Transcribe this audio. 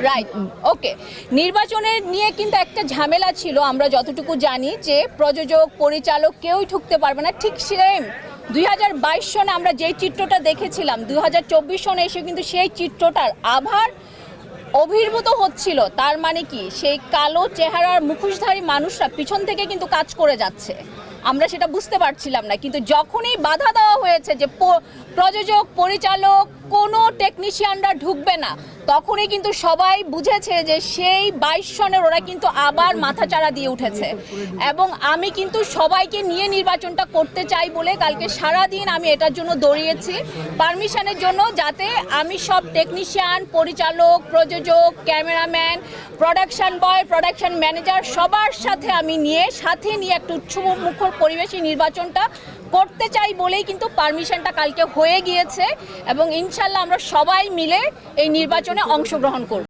Right, ওকে। নির্বাচনের নিয়ে কিন্তু একটা ঝামেলা ছিল, আমরা যতটুকু জানি যে প্রযোজক পরিচালক কেউই ঢুকতে পারবে না। ঠিক সেম 2022 সনে আমরা যেই চিত্রটা দেখেছিলাম, 2024 সনে এসে কিন্তু সেই চিত্রটার আভার অভিভূত হচ্ছিল। তার মানে কি, সেই কালো চেহারার মুখোশধারী মানুষরা পিছন থেকে কিন্তু কাজ করে যাচ্ছে, আমরা সেটা বুঝতে পারছিলাম না। কিন্তু যখনই বাধা দেওয়া হয়েছে যে প্রযোজক পরিচালক কোনো টেকনিশিয়ানরা ঢুকবে না, তখনই কিন্তু সবাই বুঝেছে যে সেই 22 সনের ওরা কিন্তু আবার মাথাচাড়া দিয়ে উঠেছে। এবং আমি কিন্তু সবাইকে নিয়ে নির্বাচনটা করতে চাই বলে কালকে সারাদিন আমি এটার জন্য দৌড়িয়েছি, পারমিশনের জন্য, যাতে আমি সব টেকনিশিয়ান, পরিচালক, প্রযোজক, ক্যামেরাম্যান, প্রোডাকশন বয়, প্রোডাকশন ম্যানেজার সবার সাথে আমি সাথে নিয়ে একটা উৎসবমুখর পরিবেশে নির্বাচনটা করতে চাই বলেই কিন্তু পারমিশনটা কালকে হয়ে গিয়েছে। এবং ইনশাল্লাহ আমরা সবাই মিলে এই নির্বাচনে অংশগ্রহণ করব।